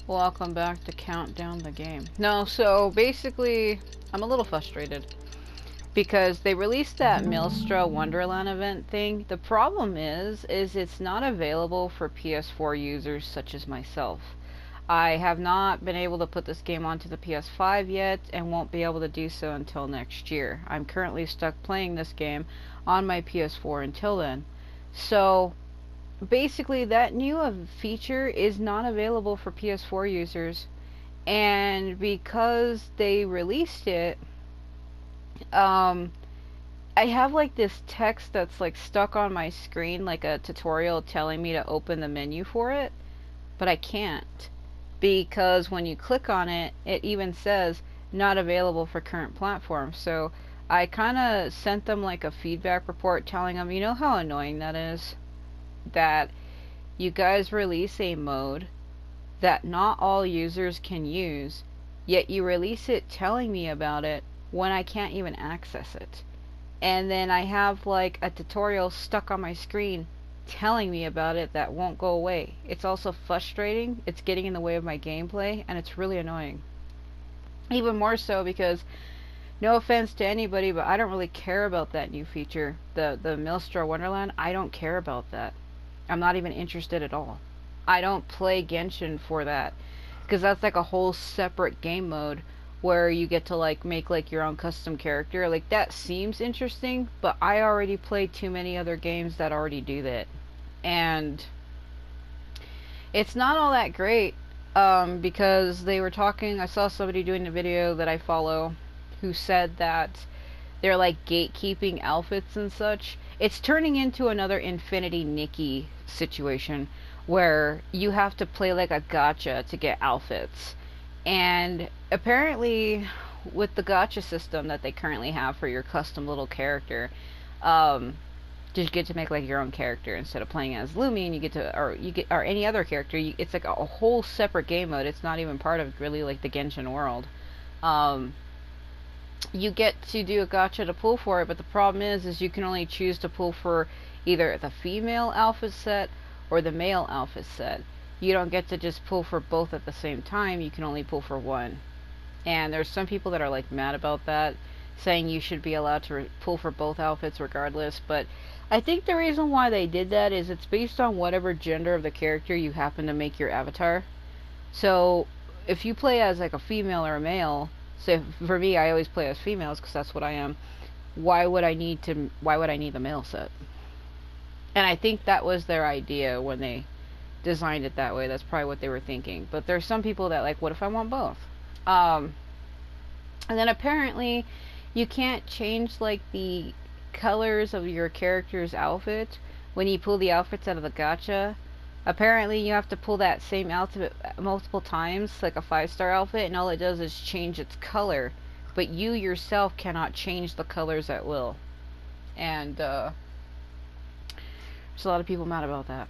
Welcome back to count down the game. No, so basically, I'm a little frustrated because they released that Maelstrom Wonderland event thing. The problem is it's not available for PS4 users such as myself. I have not been able to put this game onto the PS5 yet and won't be able to do so until next year. I'm currently stuck playing this game on my PS4 until then. So basically that new feature is not available for PS4 users, and because they released it, um I have like this text that's like stuck on my screen, like a tutorial telling me to open the menu for it, but I can't, because when you click on it, it even says not available for current platform. So I kind of sent them like a feedback report telling them, you know how annoying that is, that you guys release a mode that not all users can use, yet you release it telling me about it when I can't even access it. And then I have like a tutorial stuck on my screen telling me about it that won't go away. It's also frustrating, it's getting in the way of my gameplay, and it's really annoying. Even more so because, no offense to anybody, but I don't really care about that new feature. The Maelstrom Wonderland, I don't care about that. I'm not even interested at all. I don't play Genshin for that, because that's like a whole separate game mode where you get to like make like your own custom character. Like that seems interesting, but I already play too many other games that already do that. And it's not all that great, because they were talking, I saw somebody doing a video that I follow who said that they're like gatekeeping outfits and such. It's turning into another Infinity Nikki situation where you have to play like a gacha to get outfits. And apparently, with the gacha system that they currently have for your custom little character, um, just get to make like your own character instead of playing as Lumi, and you get to, or any other character. It's like a whole separate game mode. It's not even part of really like the Genshin world. Um, you get to do a gacha to pull for it, but the problem is you can only choose to pull for either the female outfit set or the male outfit set. You don't get to just pull for both at the same time. You can only pull for one. And there's some people that are like mad about that, saying you should be allowed to pull for both outfits regardless. But I think the reason why they did that is it's based on whatever gender of the character you happen to make your avatar. So if you play as like a female or a male, so for me, I always play as females because that's what I am. Why would I need the male set? And I think that was their idea when they designed it that way. That's probably what they were thinking. But there's some people that like, what if I want both? And then apparently you can't change like the colors of your character's outfit when you pull the outfits out of the gacha. Apparently you have to pull that same outfit multiple times, like a 5-star outfit, and all it does is change its color, but you yourself cannot change the colors at will. And there's a lot of people mad about that.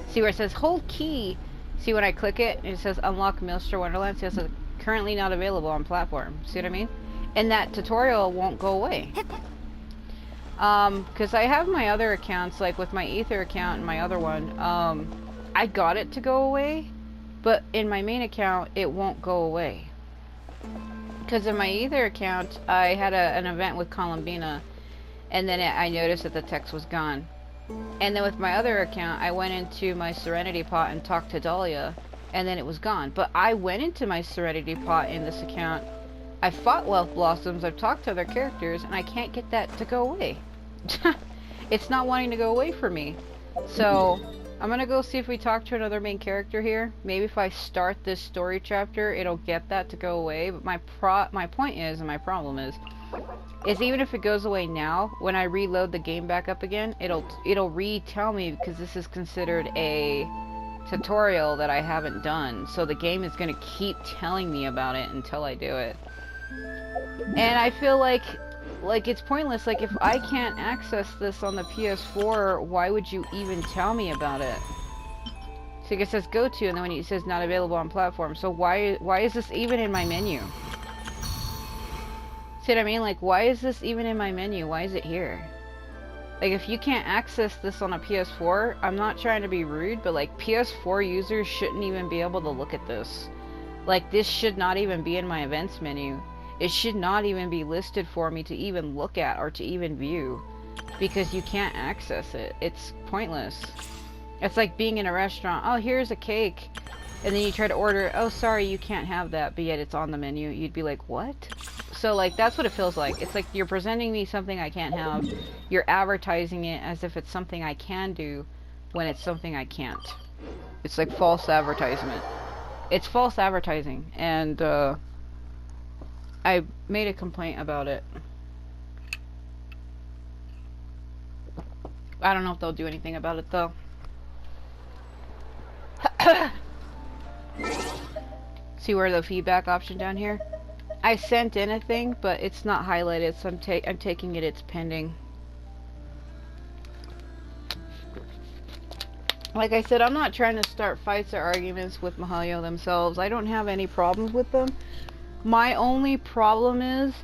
See where it says hold key? See when I click it, it says unlock Maelstrom Wonderland. See, it says currently not available on platform. See what I mean? And that tutorial won't go away. Because I have my other accounts, like with my Ether account and my other one, I got it to go away, but in my main account, it won't go away. Because in my Ether account, I had an event with Columbina, and then I noticed that the text was gone. And then with my other account, I went into my Serenity Pot and talked to Dahlia, and then it was gone. But I went into my Serenity Pot in this account, I fought Wealth Blossoms, I've talked to other characters, and I can't get that to go away. It's not wanting to go away for me. So, I'm gonna go see if we talk to another main character here. Maybe if I start this story chapter, it'll get that to go away. But my point is, and my problem is even if it goes away now, when I reload the game back up again, it'll re-tell me, because this is considered a tutorial that I haven't done. So the game is gonna keep telling me about it until I do it. And I feel like it's pointless. Like, if I can't access this on the PS4, why would you even tell me about it? So it says go to, and then when it says not available on platform, so why is this even in my menu? See what I mean? Like, why is this even in my menu? Why is it here? Like, if you can't access this on a PS4, I'm not trying to be rude, but like PS4 users shouldn't even be able to look at this. Like, this should not even be in my events menu. It should not even be listed for me to even look at or to even view, because you can't access it. It's pointless. It's like being in a restaurant. Oh, here's a cake. And then you try to order, oh, sorry, you can't have that, but yet it's on the menu. You'd be like, what? So, like, that's what it feels like. It's like you're presenting me something I can't have. You're advertising it as if it's something I can do when it's something I can't. It's like false advertisement. It's false advertising. And, I made a complaint about it. I don't know if they'll do anything about it, though. See where the feedback option down here? I sent in a thing, but it's not highlighted, so I'm taking it, it's pending. Like I said, I'm not trying to start fights or arguments with Mihayo themselves. I don't have any problems with them. My only problem is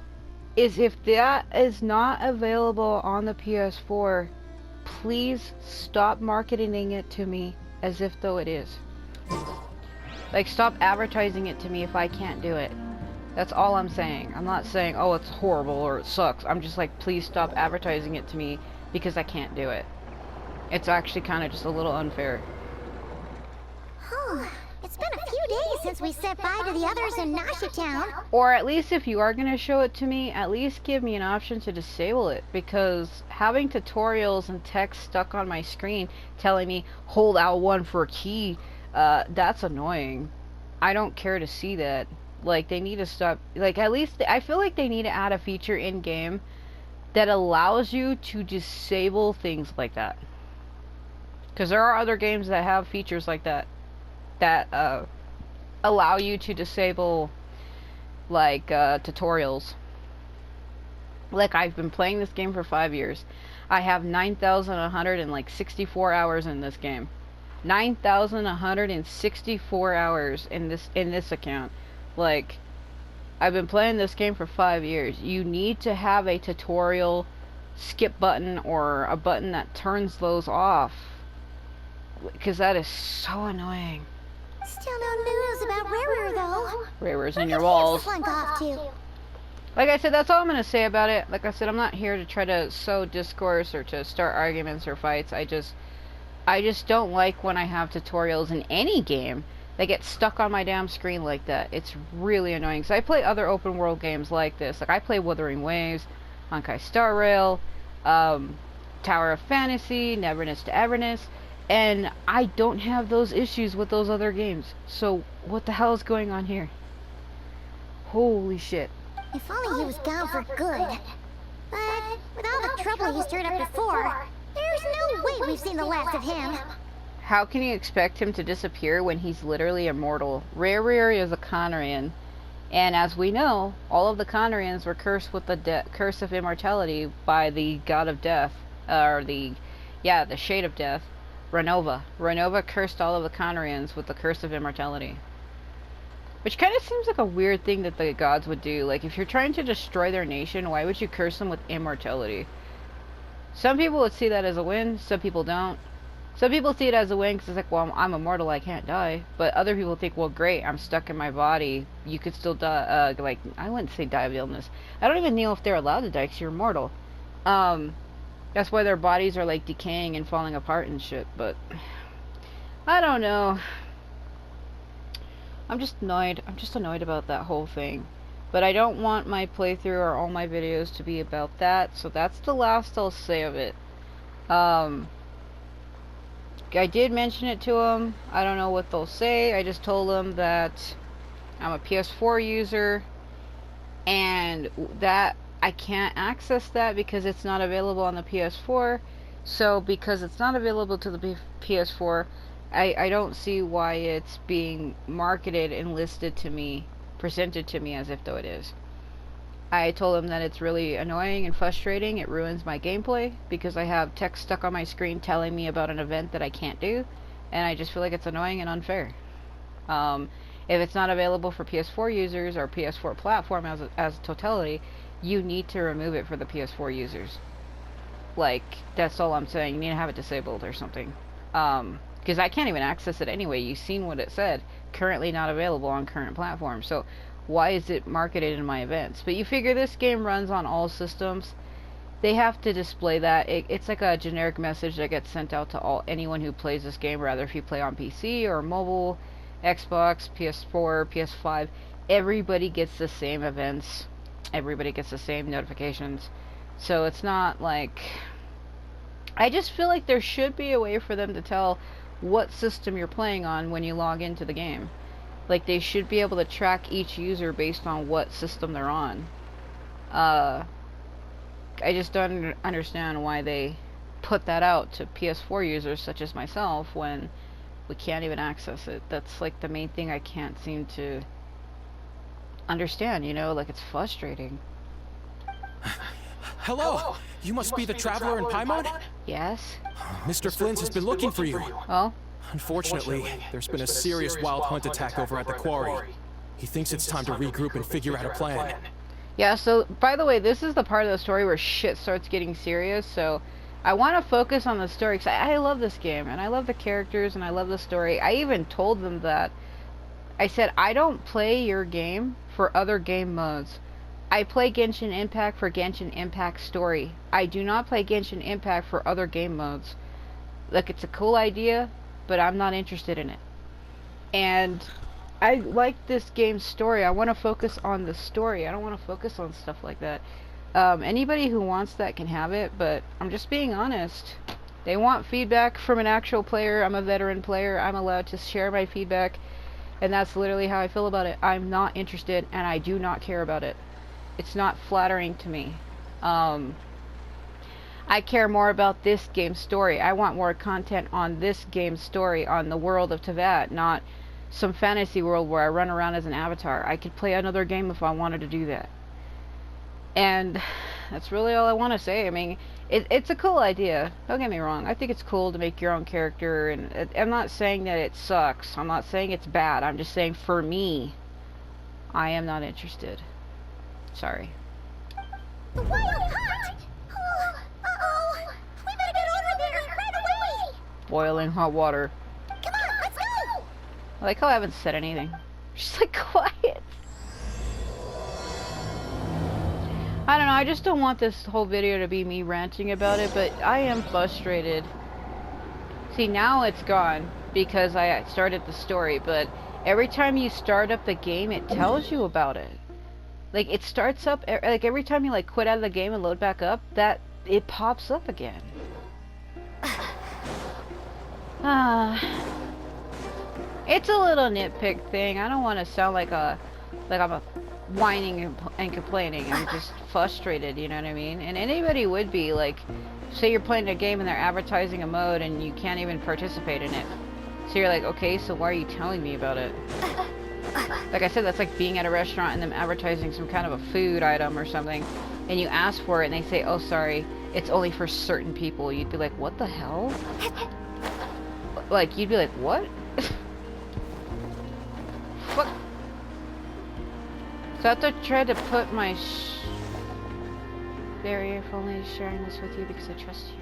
if that is not available on the PS4, please stop marketing it to me as if though it is. Like, stop advertising it to me if I can't do it. That's all I'm saying. I'm not saying, oh, it's horrible or it sucks. I'm just like, please stop advertising it to me because I can't do it. It's actually kind of just a little unfair. It's been a few days since we said bye to the others in Nashi Town. Or at least if you are going to show it to me, at least give me an option to disable it. Because having tutorials and text stuck on my screen telling me, hold L1 for a key, that's annoying. I don't care to see that. Like, they need to stop. Like, at least I feel like they need to add a feature in game that allows you to disable things like that. Because there are other games that have features like that allow you to disable, like, tutorials. Like, I've been playing this game for 5 years. I have 9,164 hours in this game. 9,164 hours in this account. Like, I've been playing this game for 5 years. You need to have a tutorial skip button or a button that turns those off, because that is so annoying. Still no news about Rerir, though. Rerir's in your walls. Slunk off to. Like I said, that's all I'm going to say about it. Like I said, I'm not here to try to sow discourse or to start arguments or fights. I just don't like when I have tutorials in any game that get stuck on my damn screen like that. It's really annoying. So I play other open world games like this. Like, I play Wuthering Waves, Honkai Star Rail, Tower of Fantasy, Neverness to Everness, and I don't have those issues with those other games. So what the hell is going on here? Holy shit. If only he was gone for good. But with all the trouble he stirred up before, there's no way we've seen the last of him. How can you expect him to disappear when he's literally immortal? Rerir is a Conrian, and as we know, all of the Conrians were cursed with the curse of immortality by the god of death, or the shade of death, Renova. Renova cursed all of the Conrians with the curse of immortality. Which kind of seems like a weird thing that the gods would do. Like, if you're trying to destroy their nation, why would you curse them with immortality? Some people would see that as a win, some people don't. Some people see it as a win because it's like, well, I'm immortal, I can't die. But other people think, well, great, I'm stuck in my body. You could still die, like, I wouldn't say die of illness. I don't even know if they're allowed to die because you're immortal. That's why their bodies are, like, decaying and falling apart and shit, but I don't know. I'm just annoyed. I'm just annoyed about that whole thing. But I don't want my playthrough or all my videos to be about that, so that's the last I'll say of it. I did mention it to them. I don't know what they'll say. I just told them that I'm a PS4 user and that I can't access that because it's not available on the PS4. So because it's not available to the PS4, I don't see why it's being marketed and listed to me, presented to me as if though it is. I told them that it's really annoying and frustrating. It ruins my gameplay because I have text stuck on my screen telling me about an event that I can't do, and I just feel like it's annoying and unfair. If it's not available for PS4 users or PS4 platform as a totality, you need to remove it for the PS4 users. Like, that's all I'm saying. You need to have it disabled or something. Because I can't even access it anyway. You've seen what it said. Currently not available on current platforms. So why is it marketed in my events? But you figure this game runs on all systems. They have to display that. It's like a generic message that gets sent out to anyone who plays this game, rather if you play on PC or mobile, Xbox, PS4, PS5. Everybody gets the same events. Everybody gets the same notifications. So it's not like... I just feel like there should be a way for them to tell what system you're playing on when you log into the game. Like, they should be able to track each user based on what system they're on. I just don't understand why they put that out to PS4 users such as myself when we can't even access it. That's like the main thing I can't seem to understand, you know? Like, it's frustrating. Hello! You must be the traveler in Paimon? Yes? Mr. Flint has been looking for you. Oh? Unfortunately, there's been a serious wild hunt attack over at the quarry. He thinks it's time to regroup and figure out a plan. Yeah, so, by the way, this is the part of the story where shit starts getting serious, so I want to focus on the story, because I love this game, and I love the characters, and I love the story. I even told them that. I said, I don't play your game for other game modes. I play Genshin Impact for Genshin Impact story. I do not play Genshin Impact for other game modes. Look, it's a cool idea, but I'm not interested in it. And I like this game's story. I want to focus on the story. I don't want to focus on stuff like that. Anybody who wants that can have it, but I'm just being honest. They want feedback from an actual player. I'm a veteran player. I'm allowed to share my feedback, and that's literally how I feel about it. I'm not interested, and I do not care about it. It's not flattering to me. I care more about this game's story. I want more content on this game's story, on the world of Teyvat, not some fantasy world where I run around as an avatar. I could play another game if I wanted to do that. And that's really all I want to say. I mean, it's a cool idea. Don't get me wrong. I think it's cool to make your own character, and I'm not saying that it sucks. I'm not saying it's bad. I'm just saying, for me, I am not interested. Sorry. The wild hunt! Oh, uh-oh! We better get over there right away! Boiling hot water. Come on, let's go! I like how I haven't said anything. Just like quiet. I don't know, I just don't want this whole video to be me ranting about it, but I am frustrated. See, now it's gone because I started the story, but every time you start up the game, it tells you about it. Like, it starts up, like, every time you, like, quit out of the game and load back up, it pops up again. It's a little nitpick thing. I don't want to sound like I'm a whining and complaining. I'm just frustrated, you know what I mean? And anybody would be, like, say you're playing a game and they're advertising a mode and you can't even participate in it. So you're like, okay, so why are you telling me about it? Like I said, that's like being at a restaurant and them advertising some kind of a food item or something, and you ask for it and they say, oh, sorry, it's only for certain people. You'd be like, what the hell? Like, you'd be like, what? What? So I have to try to put my barrier for only sharing this with you because I trust you.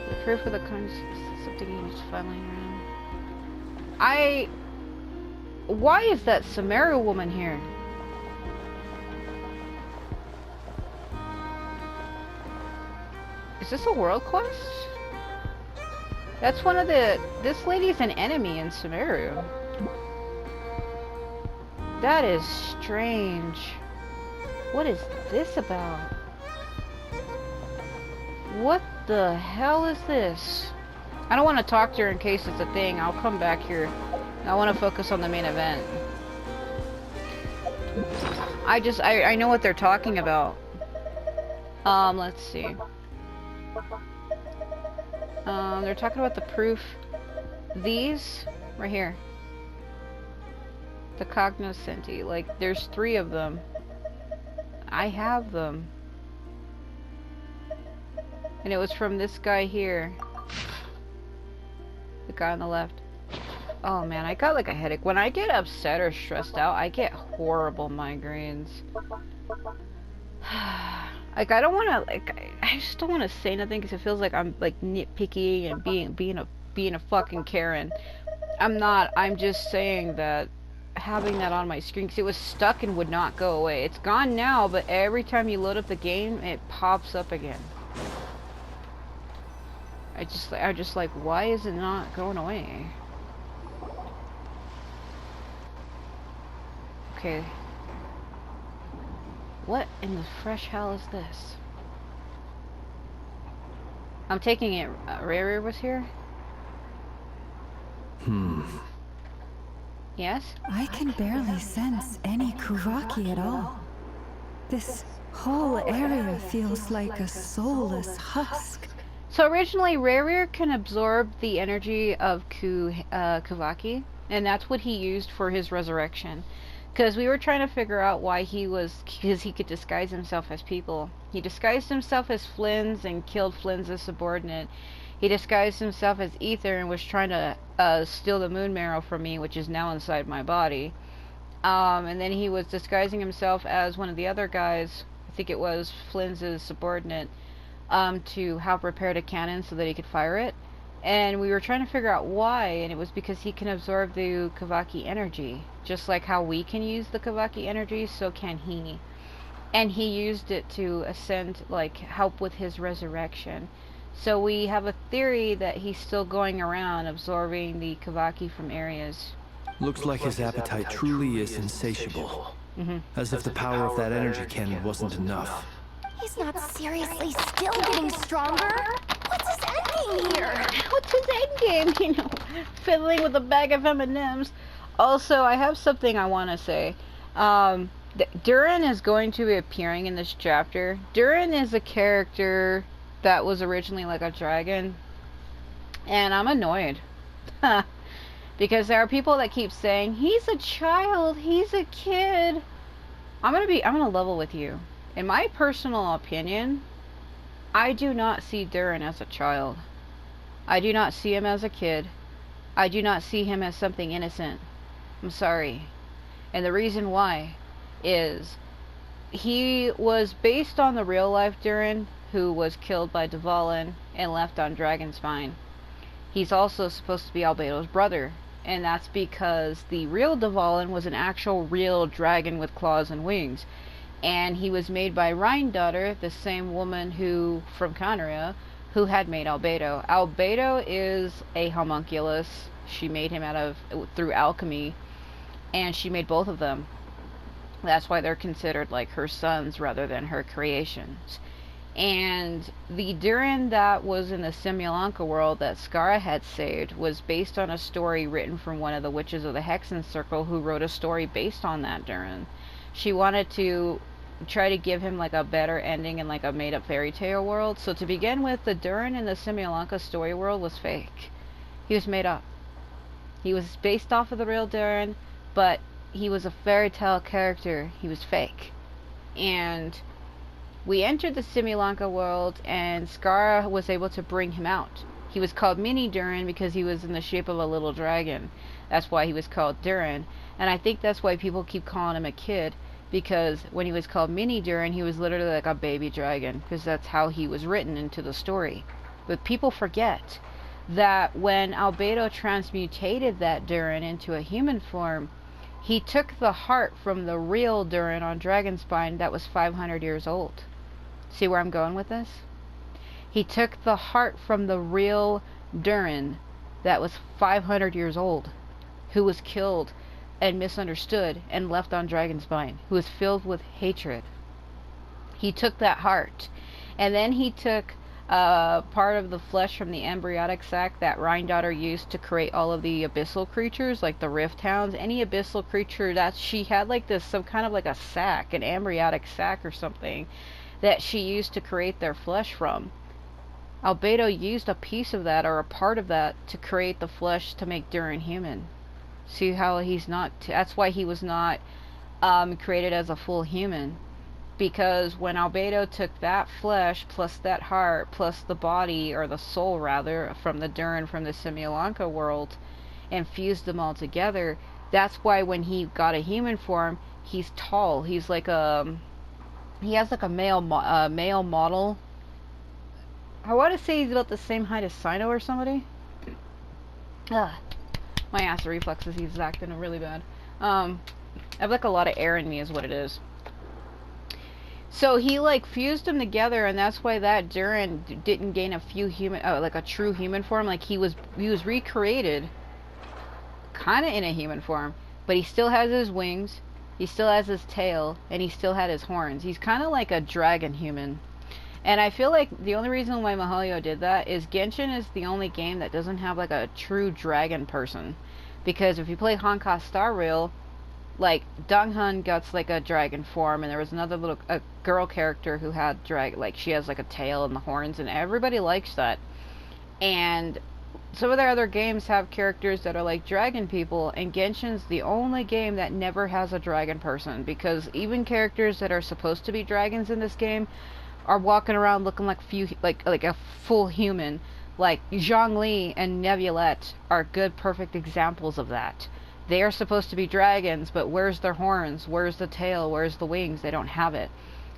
The proof of the coins is something you just funneling around. Why is that Samara woman here? Is this a world quest? That's one of the... This lady's an enemy in Sumeru. That is strange. What is this about? What the hell is this? I don't want to talk to her in case it's a thing. I'll come back here. I want to focus on the main event. I know what they're talking about. Let's see. They're talking about the proof. These, right here. The cognoscenti. Like, there's 3 of them. I have them. And it was from this guy here. The guy on the left. Oh man, I got like a headache. When I get upset or stressed out, I get horrible migraines. Like, I don't want to, like, I just don't want to say nothing because it feels like I'm, like, nitpicky and being a fucking Karen. I'm not. I'm just saying that having that on my screen, because it was stuck and would not go away. It's gone now, but every time you load up the game, it pops up again. I just like, why is it not going away? Okay. What in the fresh hell is this? I'm taking it Rerir was here? Yes? I can barely sense any Kuvaki at all. This whole area feels like a soulless husk. So originally, Rerir can absorb the energy of Kuvaki, and that's what he used for his resurrection. Because we were trying to figure out why because he could disguise himself as people. He disguised himself as Flynn's and killed Flynn's subordinate. He disguised himself as Ether and was trying to steal the moon marrow from me, which is now inside my body. And then he was disguising himself as one of the other guys, I think it was Flynn's subordinate, to help repair the cannon so that he could fire it. And we were trying to figure out why, and it was because he can absorb the Kavaki energy. Just like how we can use the Kavaki energy, so can he. And he used it to ascend, like, help with his resurrection. So we have a theory that he's still going around absorbing the Kavaki from areas. Looks like his appetite truly is insatiable. As if the power of that energy cannon wasn't enough. He's not seriously still getting stronger? What's his endgame here? What's his endgame? You know, fiddling with a bag of M&Ms. Also, I have something I want to say. Durin is going to be appearing in this chapter. Durin is a character that was originally like a dragon, and I'm annoyed. Because there are people that keep saying, he's a child, he's a kid. I'm gonna level with you. In my personal opinion, I do not see Durin as a child. I do not see him as a kid. I do not see him as something innocent. I'm sorry. And the reason why is he was based on the real life Durin, who was killed by Dvalin and left on Dragonspine. He's also supposed to be Albedo's brother, and that's because the real Dvalin was an actual real dragon with claws and wings. And he was made by Rhine-daughter, the same woman who, from Conria, who had made Albedo. Albedo is a homunculus. She made him through alchemy, and she made both of them. That's why they're considered like her sons rather than her creations. And the Durin that was in the Simulanka world that Skara had saved was based on a story written from one of the witches of the Hexen Circle, who wrote a story based on that Durin. She wanted to try to give him like a better ending in like a made up fairy tale world. So to begin with, the Durin in the Simulanka story world was fake. He was made up. He was based off of the real Durin, but he was a fairy tale character. He was fake. And we entered the Simulanka world, and Skara was able to bring him out. He was called Mini Durin because he was in the shape of a little dragon. That's why he was called Durin. And I think that's why people keep calling him a kid, because when he was called Mini Durin, he was literally like a baby dragon, because that's how he was written into the story. But people forget that when Albedo transmutated that Durin into a human form, he took the heart from the real Durin on Dragonspine that was 500 years old. See where I'm going with this? He took the heart from the real Durin that was 500 years old, who was killed and misunderstood and left on Dragonspine, who was filled with hatred. He took that heart, and then he took part of the flesh from the embryonic sac that Rhine-daughter used to create all of the abyssal creatures, like the Rift Hounds. Any abyssal creature that she had, like this, some kind of like a sac, an embryonic sac or something, that she used to create their flesh from. Albedo used a piece of that, or a part of that, to create the flesh to make Durin human. See how he's not, that's why he was not created as a full human. Because when Albedo took that flesh, plus that heart, plus the body, or the soul rather, from the Durin from the Simulanka world, and fused them all together, that's why when he got a human form, he's tall. He's like a he has like a male model. I want to say he's about the same height as Sino or somebody. Ugh. My acid reflexes, he's acting really bad. I have like a lot of air in me is what it is. So he like fused them together, and that's why that Durin didn't gain a like a true human form. Like he was recreated kind of in a human form, but he still has his wings, he still has his tail, and he still had his horns. He's kind of like a dragon human. And I feel like the only reason why Mihoyo did that is Genshin is the only game that doesn't have like a true dragon person. Because if you play Honkai Star Rail, like Donghun got like a dragon form, and there was another a girl character who had like she has like a tail and the horns, and everybody likes that. And some of their other games have characters that are like dragon people, and Genshin's the only game that never has a dragon person, because even characters that are supposed to be dragons in this game are walking around looking like a full human. Like Zhongli and Nebulette are good, perfect examples of that. They are supposed to be dragons, but where's their horns? Where's the tail? Where's the wings? They don't have it.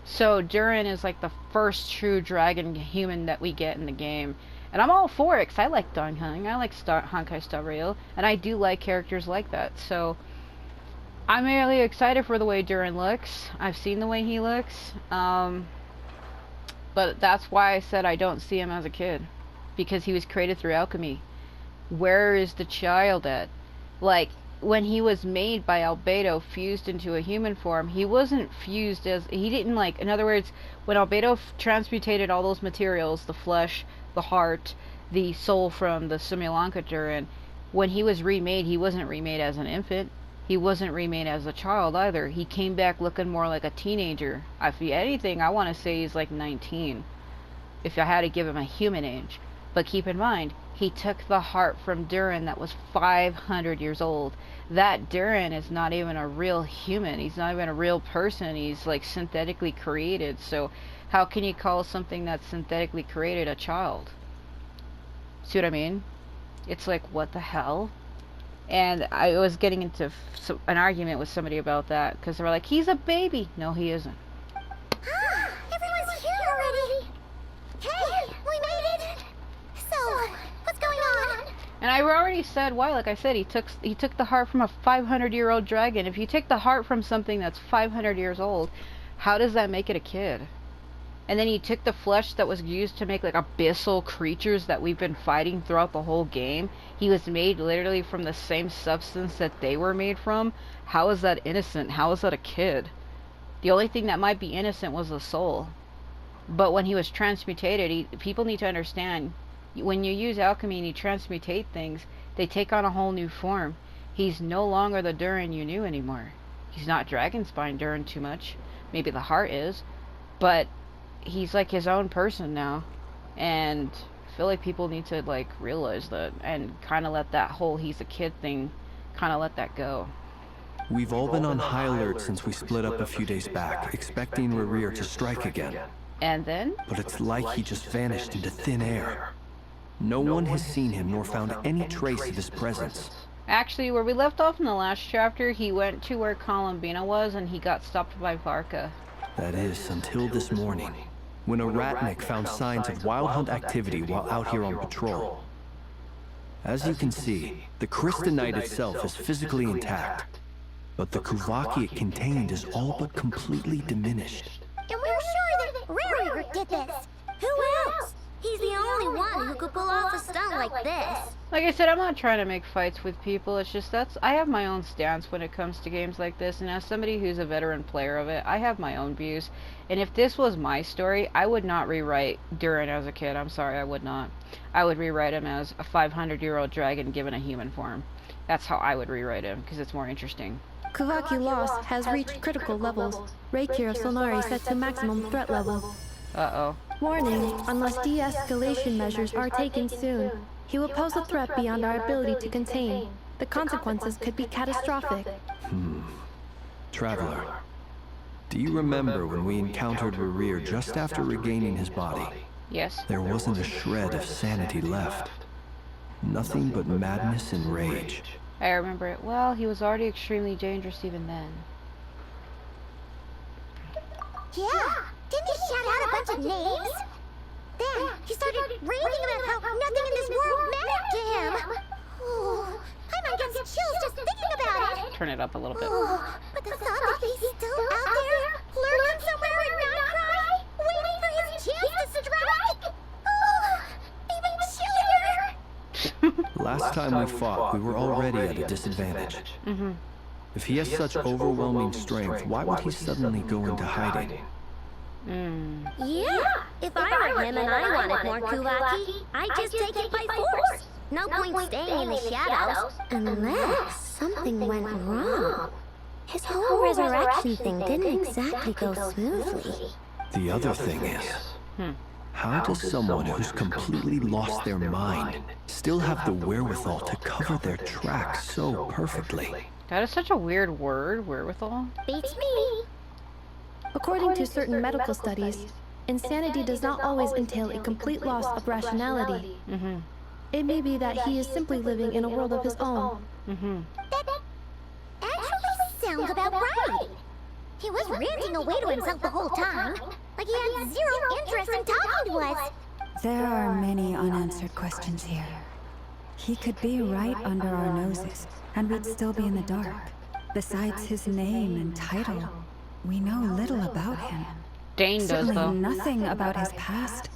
So Durin is like the first true dragon human that we get in the game. And I'm all for it, because I like Donghun, I like Honkai Star Rail, and I do like characters like that. So I'm really excited for the way Durin looks. I've seen the way he looks. But that's why I said I don't see him as a kid. Because he was created through alchemy. Where is the child at? Like, when he was made by Albedo, fused into a human form, he wasn't fused as... He didn't, like... In other words, when Albedo transmutated all those materials, the flesh, the heart, the soul from the Simulanka Durin, when he was remade, he wasn't remade as an infant. He wasn't remade as a child either. He came back looking more like a teenager. If anything, I want to say he's like 19. If I had to give him a human age. But keep in mind, he took the heart from Durin that was 500 years old. That Durin is not even a real human. He's not even a real person. He's like synthetically created. So how can you call something that's synthetically created a child? See what I mean? It's like, what the hell? And I was getting into an argument with somebody about that, because they were like, he's a baby. No, he isn't. Everyone's here already. Hey, we made it. So, what's going on? And I already said why. Like I said, he took the heart from a 500-year-old dragon. If you take the heart from something that's 500 years old, how does that make it a kid? And then he took the flesh that was used to make like abyssal creatures that we've been fighting throughout the whole game. He was made literally from the same substance that they were made from. How is that innocent? How is that a kid? The only thing that might be innocent was the soul. But when he was transmutated, people need to understand, when you use alchemy and you transmutate things, they take on a whole new form. He's no longer the Durin you knew anymore. He's not Dragonspine Durin too much. Maybe the heart is. But he's like his own person now. And I feel like people need to like realize that and kind of let that whole he's a kid thing, kind of let that go. We've all been on high alert since we split up a few days back, expecting Rerir to strike again. And then? But it's like he just vanished into thin air. No one has seen him nor found any trace of his presence. Actually, where we left off in the last chapter, he went to where Columbina was and he got stopped by Varka. That is, until this morning, when a ratnik found signs of wild hunt activity while out here on patrol. As you can see, the Crystonite itself is physically intact, but the Kuvaki it contained is all but completely diminished. And we're sure that Rerir did this. Who else? He's the only one who could pull off a stunt like this. Like I said, I'm not trying to make fights with people. It's just I have my own stance when it comes to games like this, and as somebody who's a veteran player of it, I have my own views. And if this was my story, I would not rewrite Durin as a kid. I'm sorry, I would not. I would rewrite him as a 500-year-old dragon given a human form. That's how I would rewrite him, because it's more interesting. Kuvaki loss has reached critical levels. Rerir of Solnari set to maximum threat level. Uh-oh. Warning, unless de-escalation measures are taken soon, he will pose a threat beyond our ability to contain. The consequences could be catastrophic. Traveler, do you remember when we encountered Rerir just after regaining his body? Yes. There wasn't a shred of sanity left. Nothing but madness and rage. I remember it. Well, he was already extremely dangerous even then. Yeah, didn't he shout out a bunch of names? Then he started raving about how nothing in this world mattered to him. Oh, I'm getting chills just thinking about it. Turn it up a little bit. Oh, but the thought that he's still out there, lurking somewhere in Not Cry, waiting for his chance to strike. Oh, even chillier. Last time we fought, we were already at a disadvantage. If he has such overwhelming strength, why would he suddenly go into hiding? Yeah, if I were him and I wanted more Kuvaki, I'd just take it by force. No point staying in the shadows. Unless something went wrong. His whole resurrection thing didn't exactly go smoothly. The other thing is, how does someone who's completely lost their mind still have the wherewithal to cover their tracks so perfectly? That is such a weird word, wherewithal. Beats me. According to certain medical studies, insanity does not always entail a complete loss of rationality. It may be that he is simply living in a world of his own. That actually sounds about right. He was ranting away to himself the whole time, like he had zero interest in talking to us. There are many unanswered questions here. He could be right under our noses, and we'd still be in the dark. Besides his name and title, we know little about him. Dane does, Certainly though. nothing about his past,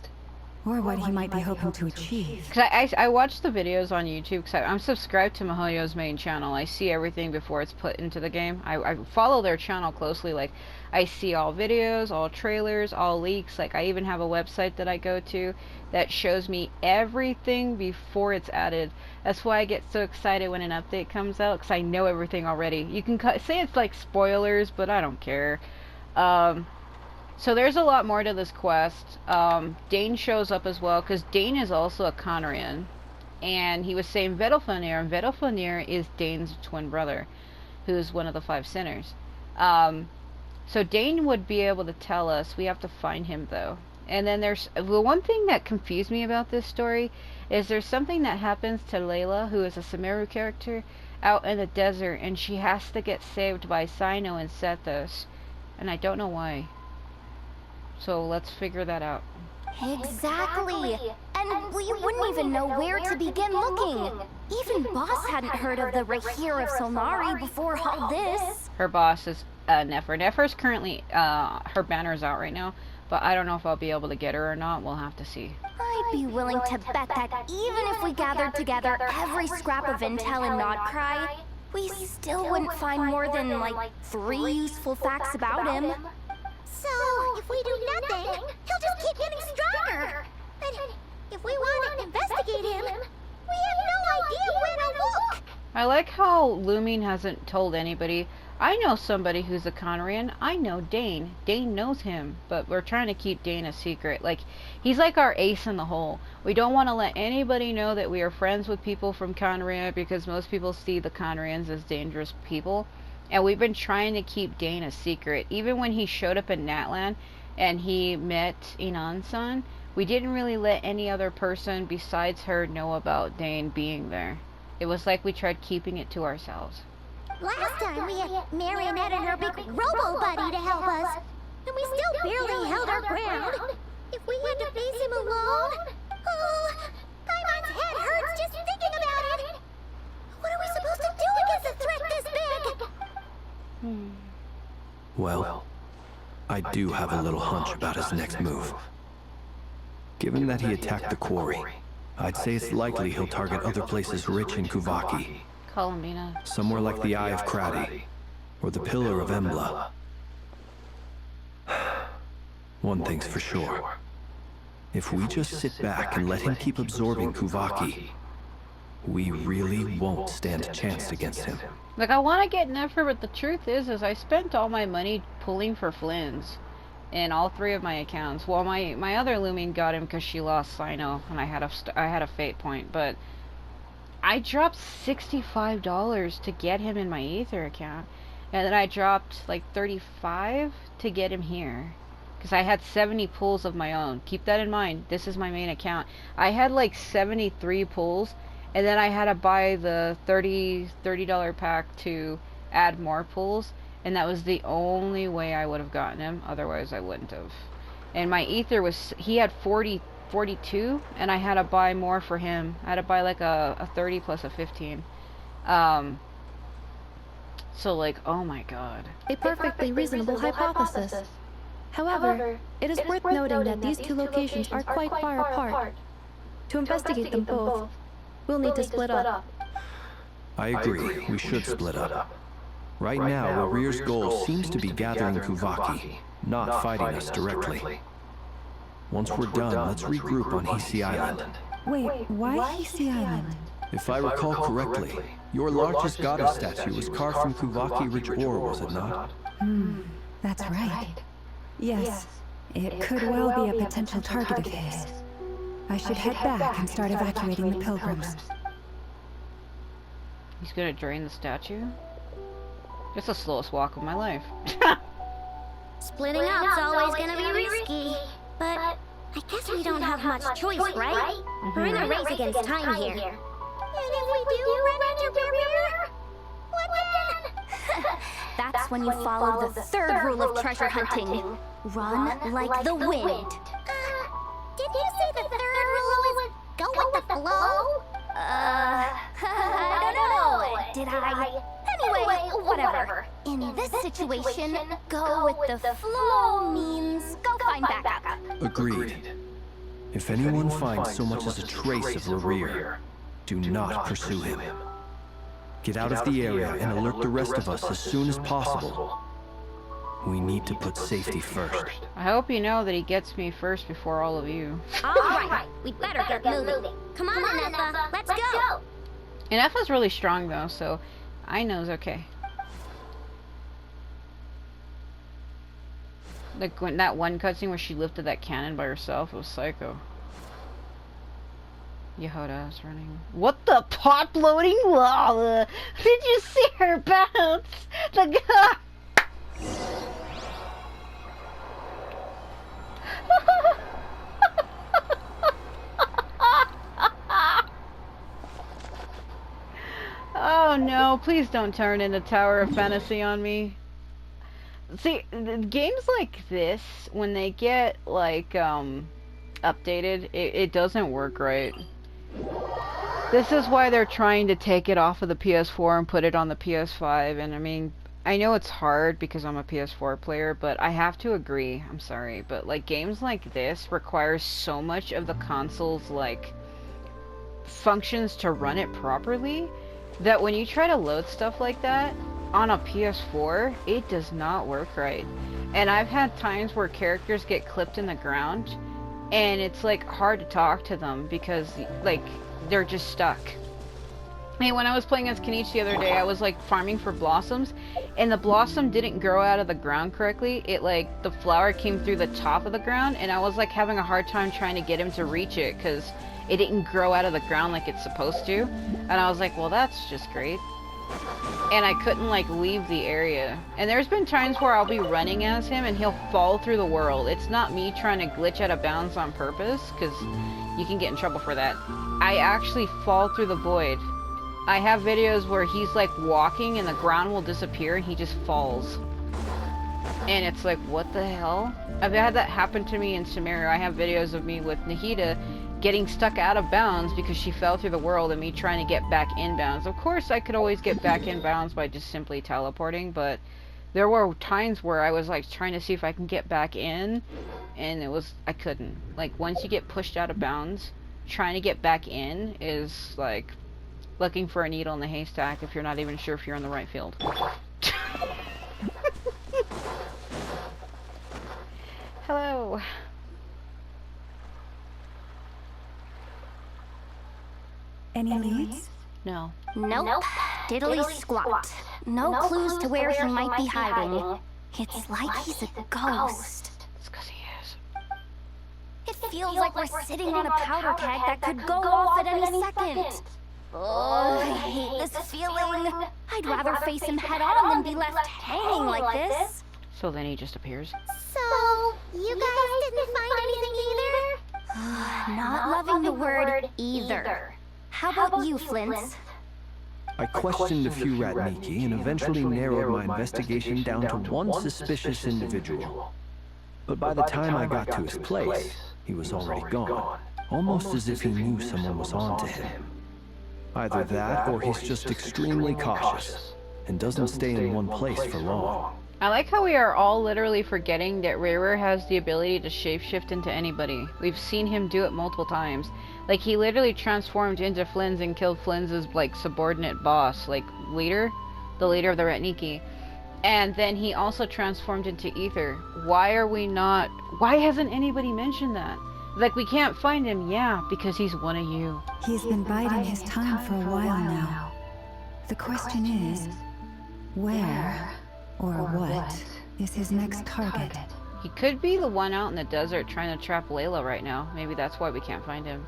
or what he might be hoping to achieve. Cause I watch the videos on YouTube because I'm subscribed to MiHoYo's main channel. I see everything before it's put into the game. I follow their channel closely. Like, I see all videos, all trailers, all leaks. Like, I even have a website that I go to that shows me everything before it's added. That's why I get so excited when an update comes out, because I know everything already. You can say it's like spoilers, but I don't care. So there's a lot more to this quest. Dane shows up as well, because Dane is also a Conrian. And he was saying Vedalfanir, and Vedalfanir is Dane's twin brother, who's one of the 5 sinners. So Dane would be able to tell us. We have to find him, though. And then there's the one thing that confused me about this story is there's something that happens to Layla, who is a Sumeru character, out in the desert, and she has to get saved by Sino and Sethos. And I don't know why. So let's figure that out. Exactly. And we wouldn't even know where to begin looking. Even Boss hadn't heard of the Rerir of Solnari before all this. Her boss is Nefer. Nefer's currently, her banner's out right now, but I don't know if I'll be able to get her or not. We'll have to see. I'd be willing to bet that even if we gathered together every scrap of intel in Nodcry, we still wouldn't find more than, like, 3 useful facts about him. So, if we do nothing, he'll just keep getting stronger. And if we want to investigate him, we have no idea where to look. I like how Lumine hasn't told anybody. I know somebody who's a Conrian. I know Dane. Dane knows him, but we're trying to keep Dane a secret. Like, he's like our ace in the hole. We don't want to let anybody know that we are friends with people from Conria, because most people see the Conrians as dangerous people. And we've been trying to keep Dane a secret. Even when he showed up in Natlan and he met Inansan, we didn't really let any other person besides her know about Dane being there. It was like we tried keeping it to ourselves. Last time we had Marionette and her big robo-buddy to help us, and we still barely held our ground. If we had to face him alone, oh, Paimon's head hurts just thinking about it. What are we supposed to do against a threat this big? Well, I do have a little hunch about his next move. Given that he attacked the quarry, I'd say it's likely he'll target other places rich in Kuvaki. Columbina. Somewhere like the Eye of Krati, or the Pillar of Embla. One thing's for sure. If we just sit back and let him keep absorbing Kuvaki, we really won't stand a chance against him. Like, I want to get Nefer, but the truth is I spent all my money pulling for Flynn's in all 3 of my accounts. Well, my other Lumine got him because she lost Sino, and I had a fate point, but I dropped $65 to get him in my Aether account, and then I dropped like $35 to get him here, because I had 70 pulls of my own. Keep that in mind. This is my main account. I had like 73 pulls, and then I had to buy the $30 pack to add more pulls, And that was the only way I would have gotten him. Otherwise, I wouldn't have. And my ether was, he had 42, and I had to buy more for him. I had to buy like a 30 plus a 15. So like, oh my god. A perfectly reasonable hypothesis. However, it is worth noting that these two locations are quite far apart. To investigate them both, we'll need to split up. I agree, we should split up. Right now, Rerir's goal seems to be gathering Kuvaki, not fighting us directly. Once we're done, let's regroup on Hisi Island. Wait, why Hisi Island? If I recall correctly, your largest goddess statue was carved from Kuvaki Ridge ore, was it not? That's right. Yes, it could well be a potential target of his. I should head back and start evacuating the pilgrims. He's gonna drain the statue? It's the slowest walk of my life. Splitting up's always gonna be risky, but I guess we don't have much choice, right? We're in a race against time here. And if we do run into Rerir, what then? That's when you follow the third rule of treasure hunting. Run like the wind. Did you say the third rule was go with the flow? I don't know. Did I? Anyway, whatever. In this situation, go with the flow means go find backup. Agreed. If anyone finds so much as a trace of Rerir, do not pursue him. Get out of the area and alert the rest of us as soon as possible. We need to put safety first. I hope you know that he gets me first before all of you. Alright, we'd better get moving. Come on, Anetha, let's go! And Effa's really strong though, so I know it's okay. Like when that one cutscene where she lifted that cannon by herself, it was psycho. Yehoda is running. What the pot floating lava? Did you see her bounce? The guy. Oh no, please don't turn into Tower of Fantasy on me. See, games like this, when they get, like, updated, it doesn't work right. This is why they're trying to take it off of the PS4 and put it on the PS5, and I mean, I know it's hard because I'm a PS4 player, but I have to agree, I'm sorry, but, like, games like this require so much of the console's, like, functions to run it properly, that when you try to load stuff like that on a PS4, it does not work right. And I've had times where characters get clipped in the ground, and it's like hard to talk to them because like they're just stuck. Hey, when I was playing as Kenichi the other day, I was like farming for blossoms, and the blossom didn't grow out of the ground correctly. It like the flower came through the top of the ground, and I was like having a hard time trying to get him to reach it because it didn't grow out of the ground like it's supposed to. And I was like, well, that's just great. And I couldn't like leave the area. And there's been times where I'll be running as him and he'll fall through the world. It's not me trying to glitch out of bounds on purpose, because you can get in trouble for that. I actually fall through the void. I have videos where he's like walking and the ground will disappear and he just falls. And it's like, what the hell? I've had that happen to me in Sumeru. I have videos of me with Nahida getting stuck out of bounds because she fell through the world and me trying to get back in bounds. Of course, I could always get back in bounds by just simply teleporting, but there were times where I was like trying to see if I can get back in, and I couldn't. Like, once you get pushed out of bounds, trying to get back in is like looking for a needle in the haystack if you're not even sure if you're in the right field. Hello. Any leads? No. Nope. Diddly squat. No clues to where he might be hiding. It's like he's a ghost. It's because he is. It feels like we're sitting on a powder keg that could go off at any second. Oh, I hate this feeling. I'd rather face him head on than be left hanging like this. So then he just appears. So, you guys didn't find anything either? Not loving the word either. How about you, Flint? I questioned a few Ratniki and eventually narrowed my investigation down to one suspicious individual. But by the time I got to his place, he was already gone, almost as if he knew someone was on to him. Either that, or he's just extremely cautious, and doesn't stay in one place for long. I like how we are all literally forgetting that Rerir has the ability to shapeshift into anybody. We've seen him do it multiple times. Like, he literally transformed into Flynn's and killed Flynn's, like, subordinate boss, like, leader? The leader of the Ratniki. And then he also transformed into Ether. Why hasn't anybody mentioned that? Like, we can't find him. Yeah, because he's one of you. He's been biding his time for a while now. The question is, where or what is his next target? He could be the one out in the desert trying to trap Layla right now. Maybe that's why we can't find him.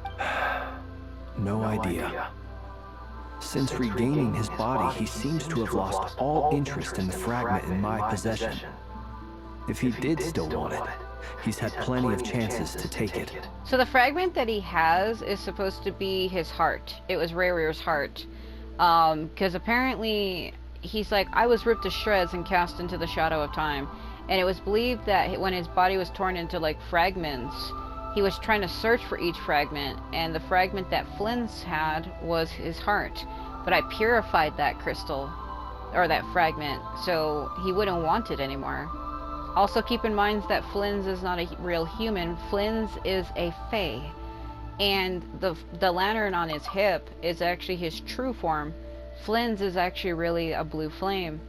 No idea. Since regaining his body, he seems to have lost all interest in the fragment in my possession. If he did still want it, he's had plenty of chances to take it. So the fragment that he has is supposed to be his heart. It was Rerir's heart. Because apparently he's like, I was ripped to shreds and cast into the shadow of time. And it was believed that when his body was torn into, like, fragments, he was trying to search for each fragment, and the fragment that Flynn's had was his heart. But I purified that crystal, or that fragment, so he wouldn't want it anymore. Also keep in mind that Flynn's is not a real human. Flynn's is a fae. And the lantern on his hip is actually his true form. Flynn's is actually really a blue flame.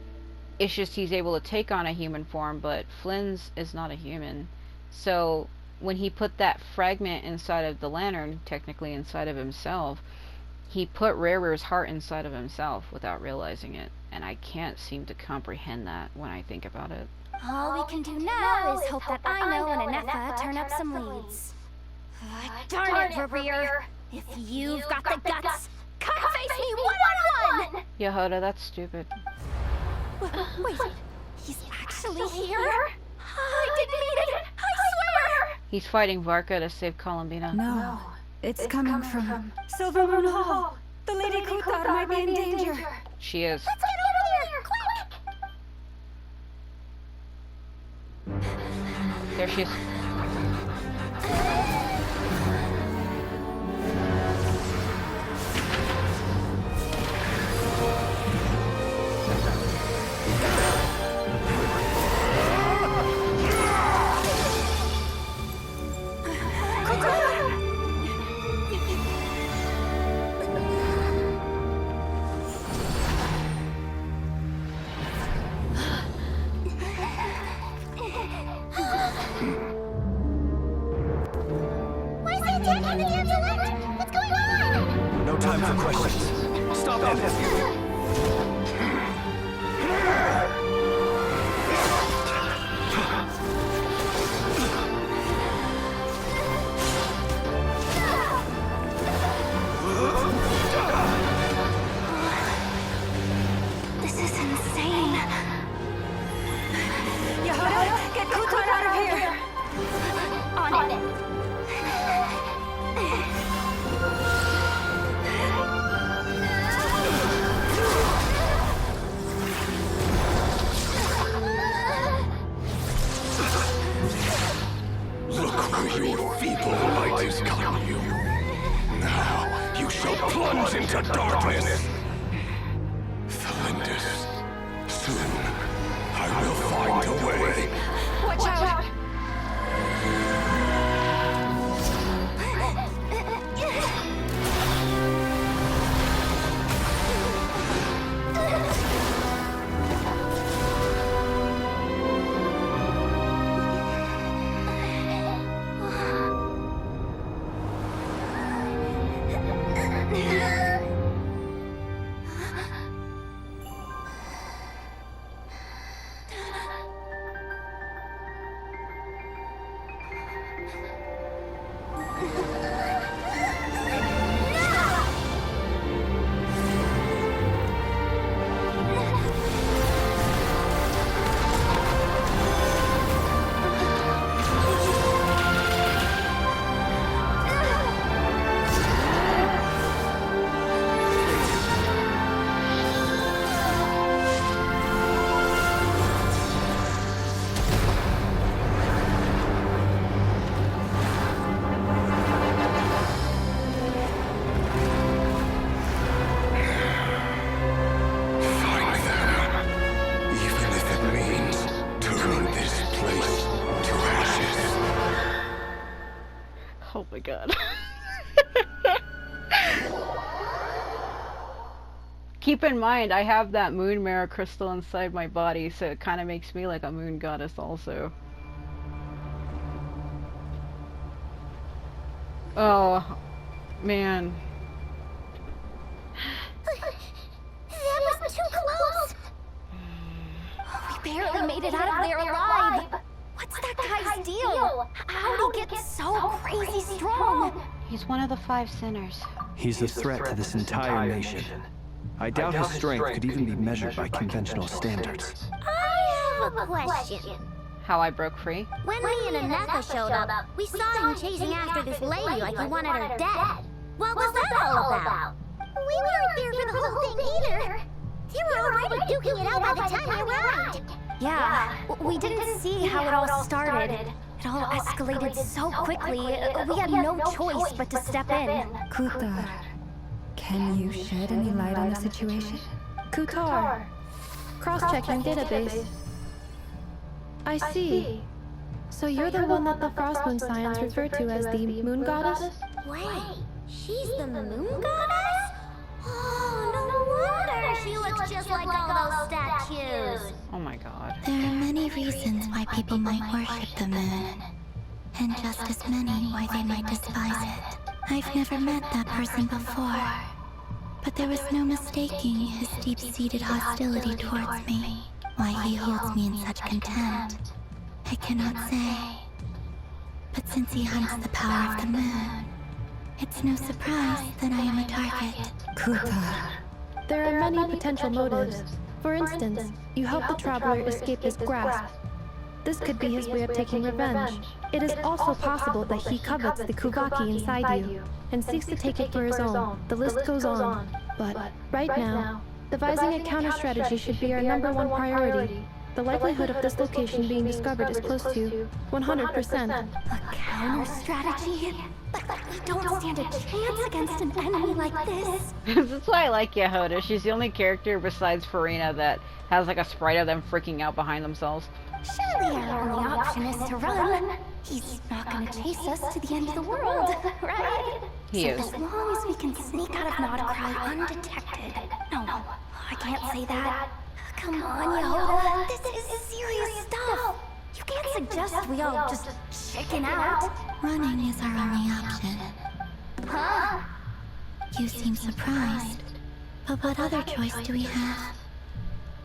It's just he's able to take on a human form, but Flynn's is not a human. So when he put that fragment inside of the lantern, technically inside of himself, he put Rerir's heart inside of himself without realizing it. And I can't seem to comprehend that when I think about it. All we can do now is hope that Ino and Anetha turn up some leads. Darn it, Rerir! If you've got the guts, come face me one-on-one! Yehoda, that's stupid. Wait, he's actually here? I didn't mean it! I swear! He's fighting Varka to save Columbina. No, it's coming from Silver Moon Hall. The Lady Kuthar might be in danger. She is. Let's get over there, quick! There she is. What's going on? No time for questions. Stop him! This is insane. Yehoda, get Kuthar out of here! On it. Look where your feeble light has gotten you. Now you shall plunge into darkness. Thalindus, soon I will find a way. Watch out! god. Keep in mind, I have that moon mirror crystal inside my body, so it kind of makes me like a moon goddess also. Oh, man. That was too close! We barely made it out of there alive! What's that guy's deal? How'd he get so crazy strong? He's one of the 5 sinners. He's a threat to this entire nation. I doubt his strength could even be measured by conventional standards. I have a question. How I broke free? When me and Anetha showed up, we saw him chasing after this lady like he wanted her dead. What was that all about? We weren't there for the whole thing either. You were already duking it out by the time you arrived. Yeah, we didn't see how it all started. It all escalated so quickly, we had no choice but to step in. Kutar, can you shed any light on the situation? Kutar. Cross-checking database. I see. So you're the one that the Frost Moon Science referred to as the Moon Goddess? Wait, she's the Moon Goddess? Oh, no wonder she looks just like all those statues. Oh my god. There are many reasons why people might worship the moon, and just as many why they might despise it. I've never met that person before, but there was no mistaking his deep-seated hostility towards me, why he holds me in such contempt. I cannot say, but since he hunts the power of the moon, it's no surprise that I am a target. Kutar. There are many potential motives. For instance, you helped the Traveler escape his grasp. This could be his way of taking revenge. It is also possible that he covets the Kuvaki inside you, and seeks to take it for his own. The list goes on. But, right now, devising a counter-strategy should be our #1 priority. The likelihood of this location being discovered is close to 100%. A counter-strategy? But we don't stand a chance against an enemy like this. That's why I like Yehoda. She's the only character besides Farina that has like a sprite of them freaking out behind themselves. Surely our only option is to run. He's not gonna chase us to the end of the world, right? He So is. as long as we can sneak out of Nodcry undetected. No, I can't say that. Come on, Yehoda. This is serious stuff. You can't suggest we all just chicken out. Running is our only option. Huh? You seem surprised, but what other choice do we have?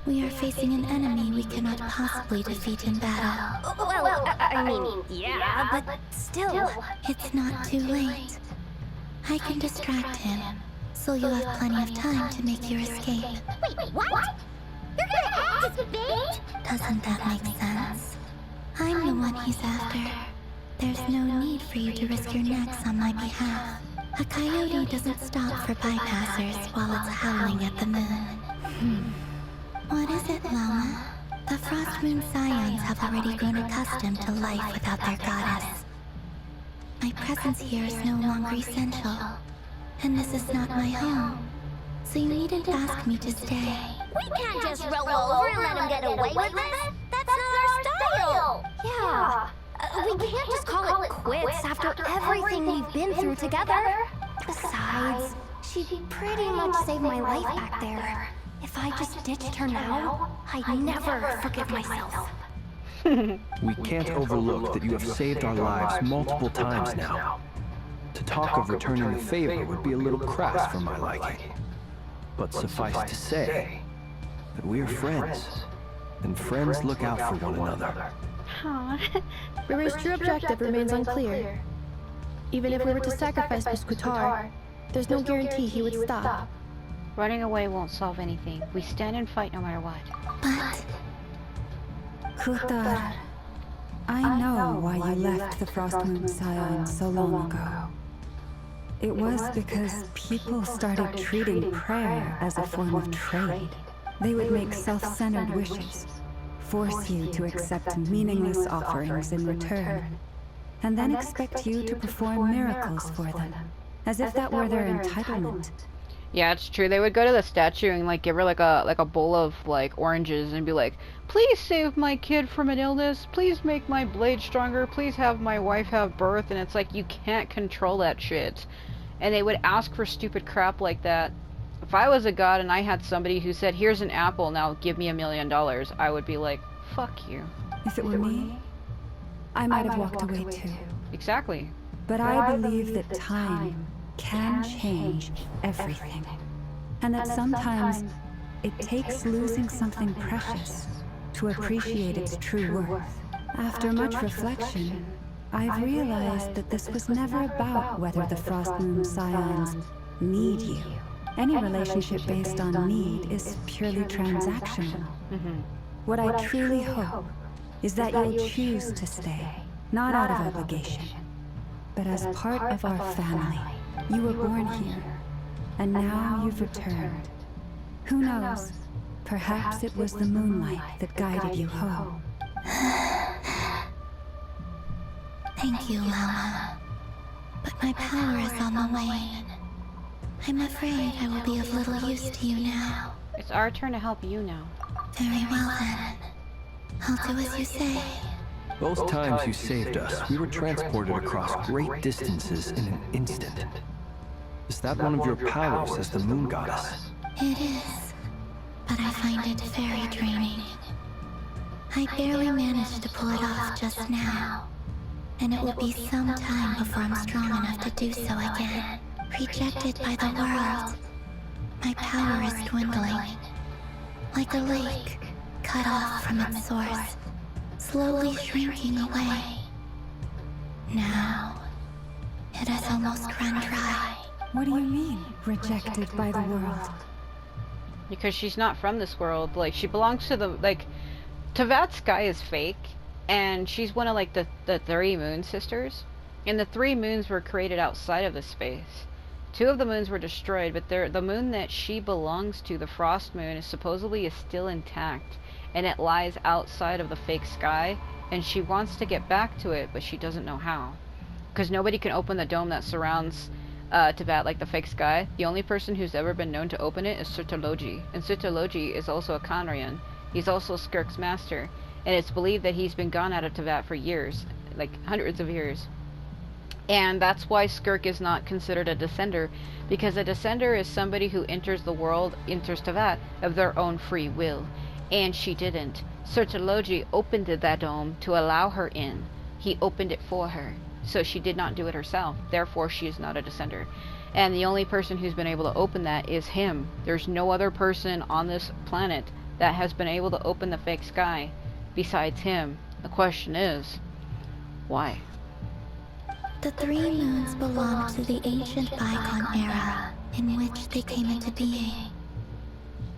We are facing an enemy we cannot possibly defeat in battle. Well, I mean, yeah, but still. It's not too late. I can distract him, so you'll have plenty of time to make your escape. Wait, what? You're gonna act as bait? Doesn't that make sense? I'm the one he's after. There's no need for you to risk your necks on my behalf. A coyote doesn't stop for bypassers while it's howling at the moon. What is it, Lama? The Frost Moon Scions have already grown accustomed to life without their goddess. My presence here is no longer essential, and this is not my home, so you needn't ask me to stay. We can't just roll over and let him get away with this. That's not our style. Yeah. We can't just call it quits after everything we've been through together. Besides, she pretty much saved my life back there. If I just ditched her now, I'd never forgive myself. We can't overlook that you have saved our lives multiple times now. To talk of returning the favor would be a little crass for my liking. But suffice to say that we are friends, and friends look out for one another. Rerir's true objective remains unclear. Even if we were to sacrifice Miss Kutar, there's no guarantee he would stop. Running away won't solve anything. We stand and fight no matter what. But Kutar, I know why you left the Frost Moon Scion so long ago. It was because people started treating prayer as a form of trade. They would make self-centered wishes, force you to accept meaningless offerings in return, and then expect you to perform miracles for them, as if that were their entitlement. Yeah, it's true. They would go to the statue and like give her like a bowl of like oranges and be like, "Please save my kid from an illness. Please make my blade stronger. Please have my wife have birth." And it's like you can't control that shit. And they would ask for stupid crap like that. If I was a god and I had somebody who said, "Here's an apple, now give me $1 million," I would be like, "Fuck you." If it were me, I might have walked away too. Exactly. But I believe that time can change everything. And that sometimes it takes losing something precious to appreciate its true worth. After much reflection, I've realized that this was never about whether the Frost Moon Scions need you. Any relationship based on need is purely transactional. What I truly hope is that you'll choose to stay, not out of obligation, but as part of our family. You were born here, and now you've returned. Who knows? Perhaps it was the moonlight that guided you home. Thank you, Lama. But my power is on the wane. I'm afraid I will be of little use to you now. It's our turn to help you now. Very well then. I'll do as you say. Both times you saved us, we were transported across great distances in an instant. Is that one of your powers as the moon goddess? It is, but I find it very draining. I barely managed to pull it off just now, and it will be some time before I'm strong enough to do so again. Rejected by the world, my power is dwindling. Like a lake, cut off from its source, slowly shrinking away. Now, it has almost run dry. What do you mean, rejected by the world? Because she's not from this world. Like, she belongs to the, like, Tevat's sky is fake, and she's one of, like, the 3 moon sisters. And the 3 moons were created outside of the space. 2 of the moons were destroyed, but the moon that she belongs to, the Frost Moon, is supposedly still intact. And it lies outside of the fake sky, and she wants to get back to it, but she doesn't know how. Because nobody can open the dome that surrounds Tevat, like the fake sky. The only person who's ever been known to open it is Sutologi. And Sutologi is also a Conrian. He's also Skirk's master. And it's believed that he's been gone out of Tevat for years, like hundreds of years. And that's why Skirk is not considered a descender, because a descender is somebody who enters the world, enters Tevat, of their own free will. And she didn't. Sutologi opened that dome to allow her in. He opened it for her. So she did not do it herself. Therefore, she is not a descender. And the only person who's been able to open that is him. There's no other person on this planet that has been able to open the fake sky besides him. The question is, why? The 3 moons belonged to the ancient Bygone era, in which they came into being.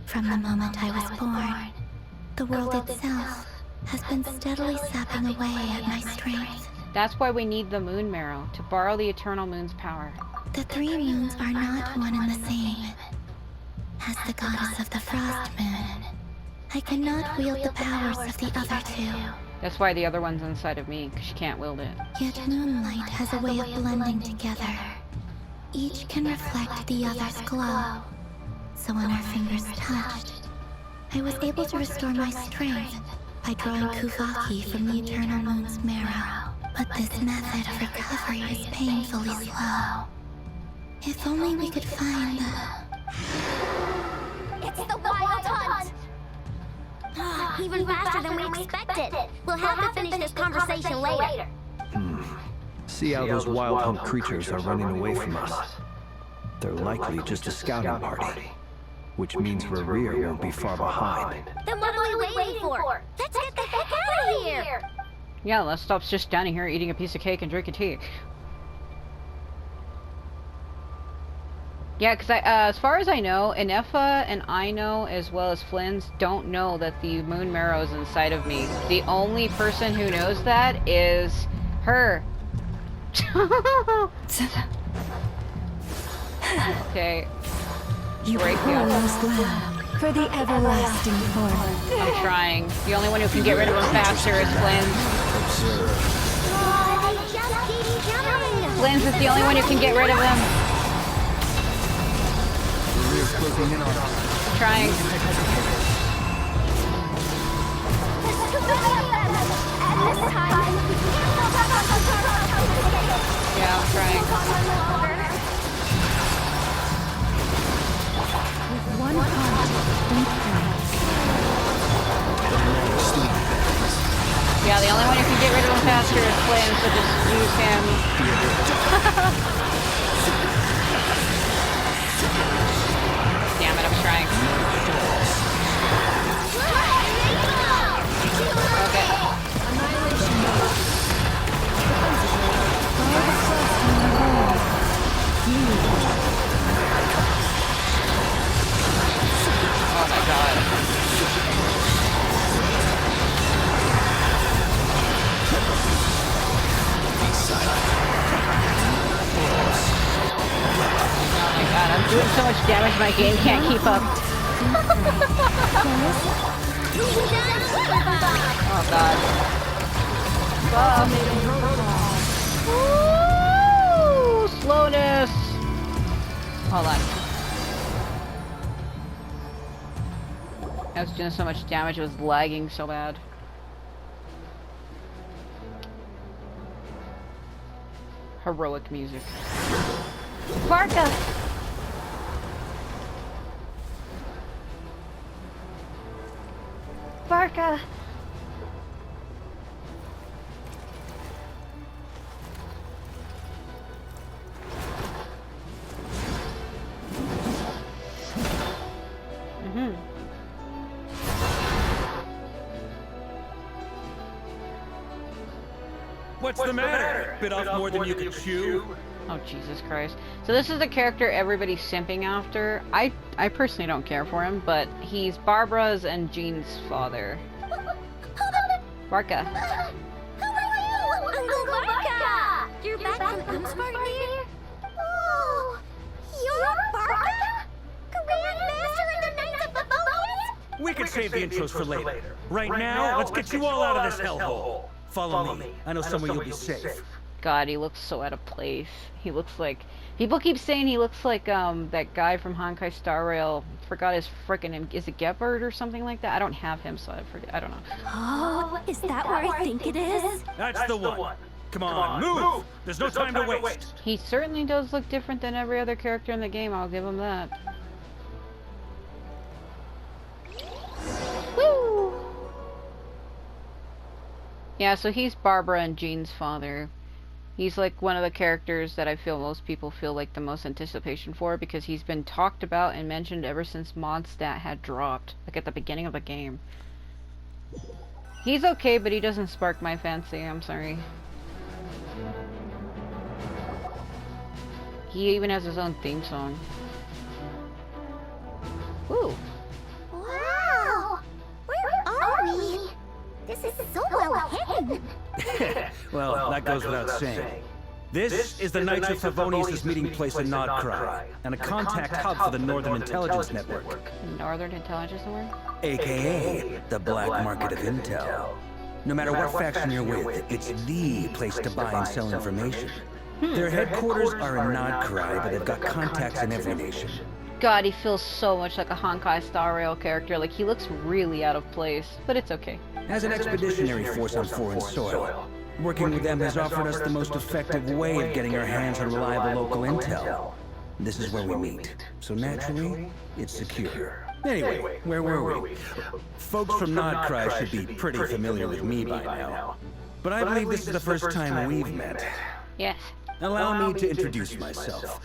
From the moment I was born, the world itself has been steadily sapping away at my strength. That's why we need the moon marrow, to borrow the eternal moon's power. The 3 moons are not one and the same. As the goddess of the Frost Moon, I cannot wield the powers of the other 2. That's why the other one's inside of me, because she can't wield it. Yet moonlight has a way of blending together. Each can reflect the other's glow. So when our fingers touched, I was able to restore my strength by drawing Kuvaki from the eternal moon's marrow. But this method of recovery is painfully slow. If only we could find the... It's the Wild Hunt! Even faster than we expected. We'll have to finish this conversation later. See how those Wild Hunt creatures are running away from us. They're likely just a scouting party, which means Rerir won't be far behind. Then what are we waiting for? Let's get the heck out of here! Yeah, let's stop just standing here eating a piece of cake and drinking tea. Yeah, because as far as I know, Inefa and I know, as well as Flynn's, don't know that the moon marrow is inside of me. The only person who knows that is her. Okay. You promised land for the everlasting forest. I'm trying. The only one who can get rid of him faster is Flynn's. They just keep coming! Flynn's is the only one who can get rid of him. is closing in on us. Trying. Yeah, I'm trying. With one heart, we pray. Yeah, the only one who can get rid of him faster is Flynn, so just use him. Damn it, I'm trying. Okay. Oh my god. Oh my god, I'm doing so much damage my game can't keep up. Oh god. Woo! Slowness! Hold on. I was doing so much damage, it was lagging so bad. Heroic music. Varka! Varka! What's the matter? Bit off more than you can chew? Oh, Jesus Christ. So this is the character everybody's simping after. I personally don't care for him, but he's Barbara's and Jean's father. Varka. How are you, Uncle Varka? You're back from Amspartnir? Oh, you're Varka? Grandmaster in the Knights of Favonius? We can save the intros for later. Right now, let's get you all out of this hellhole. Follow me. I know somewhere you'll be safe. God, he looks so out of place. He looks like... People keep saying he looks like, that guy from Honkai Star Rail. Forgot his frickin' name. Is it Gepard or something like that? I don't have him, so I forget. I don't know. Oh, is that where I think it is? That's the one. Come on, move! There's no time to waste. He certainly does look different than every other character in the game, I'll give him that. Woo! Yeah, so he's Barbara and Jean's father. He's like one of the characters that I feel most people feel like the most anticipation for, because he's been talked about and mentioned ever since Mondstadt had dropped, like at the beginning of the game. He's okay, but he doesn't spark my fancy, I'm sorry. He even has his own theme song. Woo! Wow! Where are we? This is so well hidden. Well, that goes without saying. This is the Knights of Favonius' meeting place in Nodcry, and a contact hub for the Northern Intelligence Network. Northern Intelligence Network? AKA the black market of intel. No matter what faction you're with, it's the place to buy and sell information. Their headquarters are in Nodcry, but they've got contacts in every nation. God, he feels so much like a Honkai Star Rail character. Like, he looks really out of place, but it's okay. As an expeditionary force on foreign soil, working with them has offered us the most effective way of getting our hands on reliable local intel. This is where we meet, so naturally, it's secure. Anyway, where were we? Folks from Nodcry should be pretty familiar with me by now. But I believe this is the first time we've met. Yes. Allow me to introduce myself.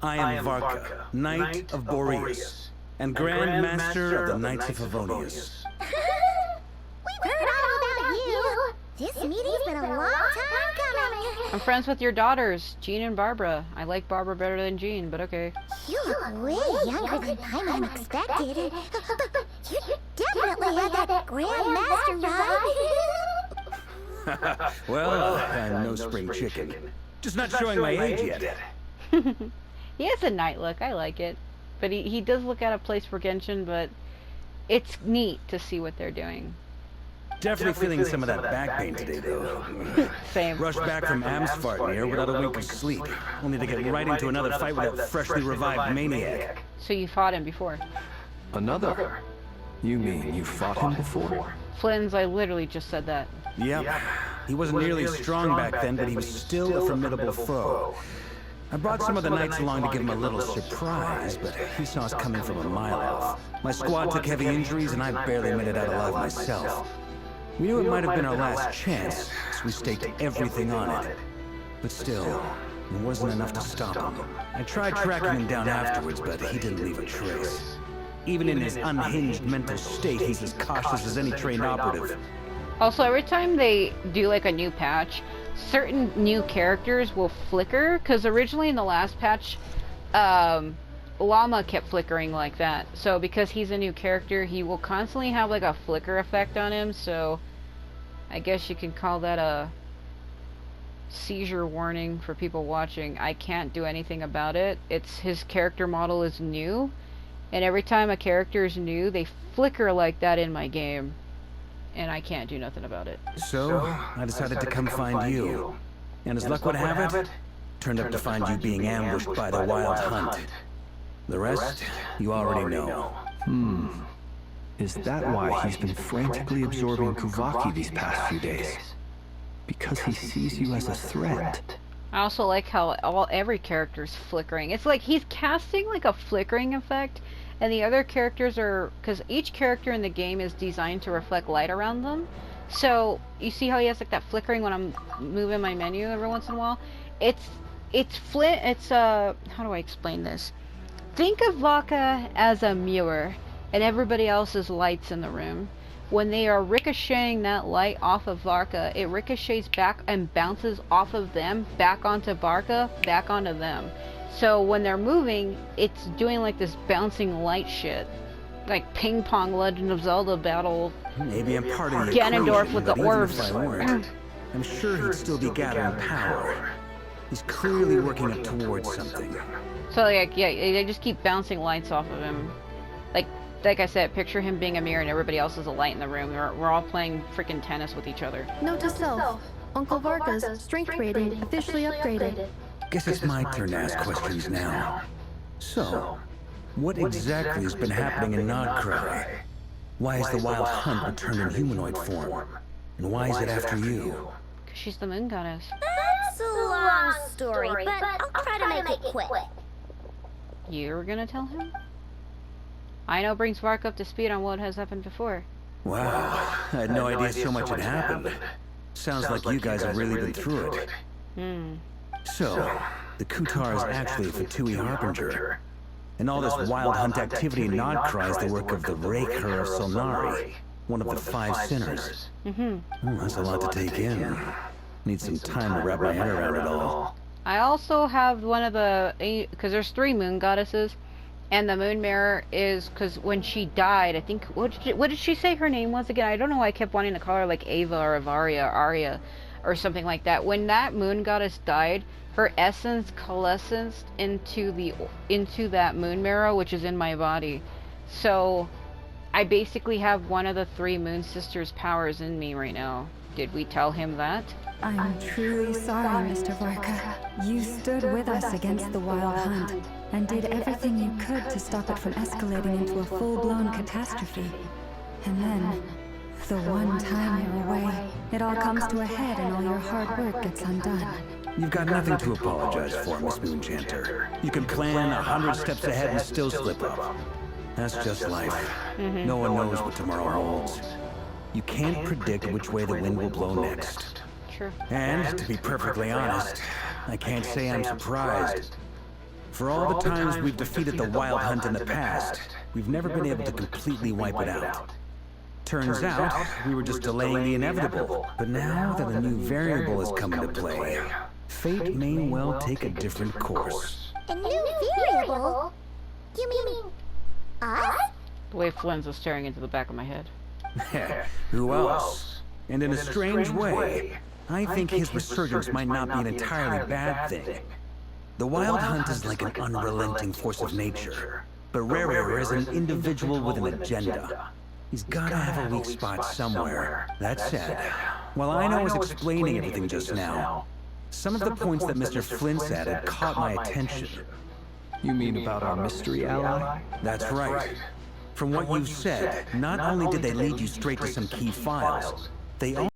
I am Varka, Knight of Boreas, and Grand Master of the Knights of Favonius. We've heard all about you. This meeting's been a long time coming. I'm friends with your daughters, Jean and Barbara. I like Barbara better than Jean, but okay. You look way younger than Paimon expected. But you definitely had that Grandmaster vibe. Well, I'm no spring chicken. Just not showing my age yet. He has a knight look, I like it. But he does look out of place for Genshin, but it's neat to see what they're doing. Definitely feeling some of that back pain today, though. Same. Rushed back from Amsfartnir without a wink of sleep, only to get right into another fight with that freshly revived maniac. So you fought him before. Another? You mean you fought him before? Flynn's, I literally just said that. Yep. He wasn't nearly as strong back then, but he was still a formidable foe. I brought some of the knights along to give him a little surprise, but he saw us coming from a mile off. My squad took heavy injuries, and I barely made it out alive myself. We knew it might have been our last chance, so we staked everything on it. But still, it wasn't enough to stop him. I tried tracking him down afterwards, but he didn't leave a trace. Even in his unhinged mental state, he's as cautious as any trained operative. Also, every time they do like a new patch, certain new characters will flicker, because originally in the last patch, Llama kept flickering like that. So because he's a new character, he will constantly have like a flicker effect on him, so I guess you can call that a seizure warning for people watching. I can't do anything about it. It's his character model is new, and every time a character is new, they flicker like that in my game. And I can't do nothing about it. So, I decided to come find you. And as luck would have it, turned up to find you being ambushed by the Wild Hunt. The rest, you already know. Is that why he's been frantically absorbing Kuvaki these past few days? Because he sees you as a threat. I also like how every character's flickering. It's like he's casting like a flickering effect, and the other characters are, because each character in the game is designed to reflect light around them. So you see how he has like that flickering when I'm moving my menu every once in a while. How do I explain this? Think of Varka as a mirror, and everybody else is lights in the room. When they are ricocheting that light off of Varka, it ricochets back and bounces off of them, back onto Varka, back onto them. So when they're moving, it's doing like this bouncing light shit. Like ping pong Legend of Zelda battle. Maybe I'm part of the Ganondorf equation, with the but even orbs. if I weren't, I'm sure he'd still be gathering power. He's clearly working up towards something. So like, yeah, they just keep bouncing lights off of him. Like I said, picture him being a mirror and everybody else is a light in the room. We're all playing freaking tennis with each other. Note to self, Uncle Varka's strength rating officially upgraded. Guess it's my turn to ask questions now. So, what exactly has been happening in Nodcry? Why is the Wild Hunt returned in humanoid form? And why is it after you? Because she's the moon goddess. That's a long story, but I'll try to make it quick. You were gonna tell him? I know brings Vark up to speed on what has happened before. Wow, I had no idea so much had happened. Sounds like you guys have really been through it. So, the Kutar is actually a Fatui Harbinger. And all this Wild Hunt activity in Nodcry is the work of the Rerir of Solnari, one of the 5 sinners. That's a lot to take in. Need some time to wrap my head around it all. I also have one of the, because there's 3 moon goddesses, and the moon mirror is, because when she died, I think, what did she say her name was again? I don't know why I kept wanting to call her like Ava or Avaria, Arya, or something like that. When that moon goddess died, her essence coalesced into that moon mirror, which is in my body. So I basically have one of the 3 moon sisters' powers in me right now. Did we tell him that? I'm truly sorry, Mr. Varka. You stood with us against the Wild Hunt, and did everything you could to stop it from escalating into a full-blown catastrophe. And then, the one time you're away, it all comes to a head and all your hard work gets undone. You've got nothing to apologize for, Miss Moonchanter. You can plan 100 steps ahead and still slip up. That's just life. No one knows what tomorrow holds. You can't predict which way the wind will blow next. True. And, to be perfectly honest, I can't say I'm surprised. For all the times we've defeated the Wild Hunt in the past, we've never been able to completely wipe it out. Turns out, we were just delaying the inevitable. But now that a new variable has come into play, fate may well take a different course. A new variable? You mean us? The way Flynn's is staring into the back of my head. Who else? And in a strange way, I think his resurgence might not be an entirely bad thing. The Wild Hunt is like an unrelenting force of nature, but Rerir is an individual with an agenda. He's gotta have a weak spot somewhere. That said, while I know I was explaining everything just now, some of the points that Mr. Flint's added caught my attention. You mean about our mystery ally? That's right. From what you've said, not only did they lead you straight to some key files, they